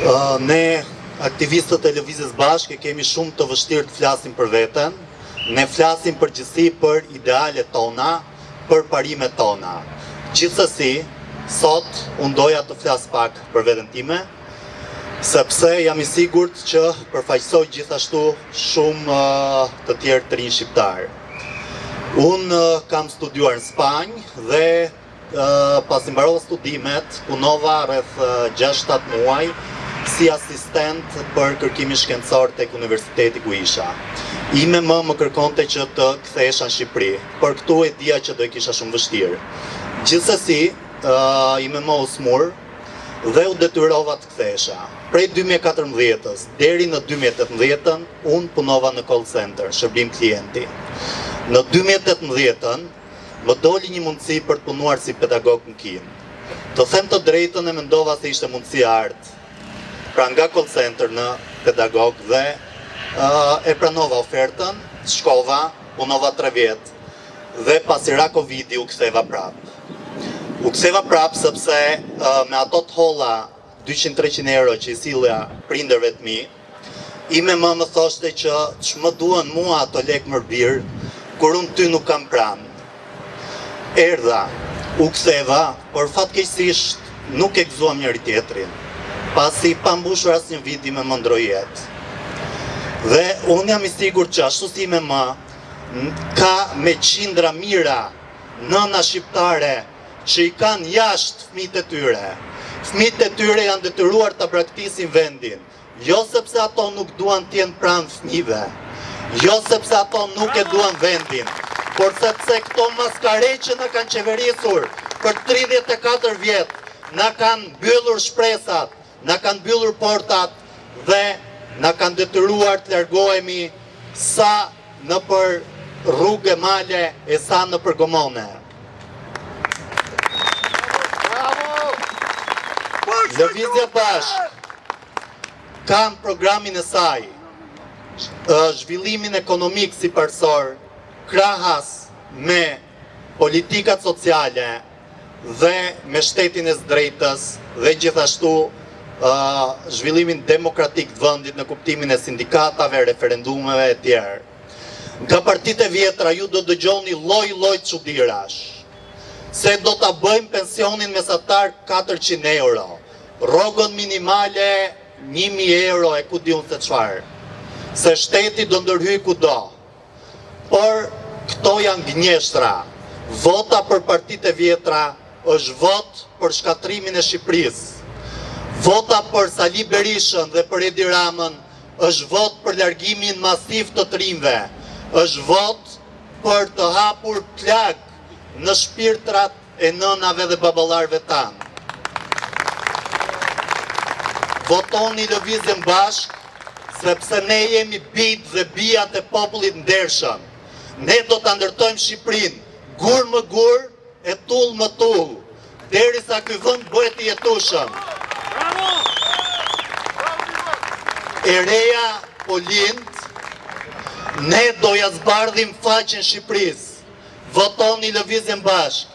Ne, aktivistët e Lëvizjes Bashkë, kemi shumë të vështirë të flasim për veten. Ne flasim përgjithësi për idealet tona, për parimet tona. Gjithsesi, sot unë doja të flas pak për veten time, sepse jam i sigurt që përfaqësoj gjithashtu shumë të tjerë të rinj shqiptar. Unë kam studiuar në Spanjë dhe pasi mbarova studimet, punova rreth 6-7 muaj si asistent për kërkimin shkencor tek universiteti ku isha. Ime më kërkonte që të kthehesha në Shqipëri, por këtu e dija që do e kisha shumë vështirë. Gjithsesi, ime më u smur dhe u detyrova të kthehesha. Prej 2014-s deri në 2018-ën, unë punova në call center, shërbim klienti. Në 2018-ën, më doli një mundësi për të punuar si pedagog në Kinë. Të them të drejtën, e mendova se ishte mundësi art. Pra nga call center në pedagog dhe e pranova ofertën, shkova, punova 3 vjetë dhe pasi ra Covidi u ktheva prap. U ktheva prap sepse me ato të holla 200-300 euro që i sillja prindërve të mi, ime më thoshte që ç'më duan mua ato lekë më birë, kur unë ty nuk kam pranë. Erdha, u ktheva, por fatkeqësisht nuk e gëzuam njëri tjetrin. Pasi pa mbushur asnjë vit ime më ndroi jetë. Dhe unë jam i sigurt që ashtu si ime më, ka me qindra mira nëna shqiptare që i kanë jashtë fëmijët e tyre. Fëmijët e tyre janë detyruar ta braktisin vendin, jo sepse ato nuk duan të jenë pranë fëmijëve, jo sepse ato nuk e duan vendin, por sepse këto maskare që na kanë qeverisur për 34 vjet, na kanë mbyllur shpresat, na kanë mbyllur portat dhe na kanë detyruar të largohemi sa nëpër rrugë male e sa nëpër gomone. Lëvizja Bashkë ka në programin e saj zhvillimin ekonomik si parsor, krahas me politikat sociale dhe me shtetin e së drejtës dhe gjithashtu zhvillimin demokratik të vendit në kuptimin e sindikatave, referendumeve e tjerë. Nga partitë e vjetra ju do dëgjoni lloj çuditërash. Se do ta bëjmë pensionin mesatar 400 euro, rrogën minimale 1000 euro e ku diun se çfarë. Se shteti do ndërhyj kudo. Por këto janë gënjeshtra. Vota për partitë e vjetra është vot për shkatrimin e Shqipërisë. Vota për Sali Berishën dhe për Edi Ramën është vot për largimin masiv të rinjve. Është vot për të hapur plag në shpirtrat e nënave dhe baballarëve tanë. Votoni Lëvizjen Bashkë, sepse ne jemi bijt dhe bijat e popullit ndershëm. Ne do ta ndërtojmë Shqipërinë gur më gur e tull më tull, derisa ky vend bëhet i jetueshëm. E reja po lind, ne do ja zbardhim faqen Shqipërisë. Votoni Lëvizjen Bashkë.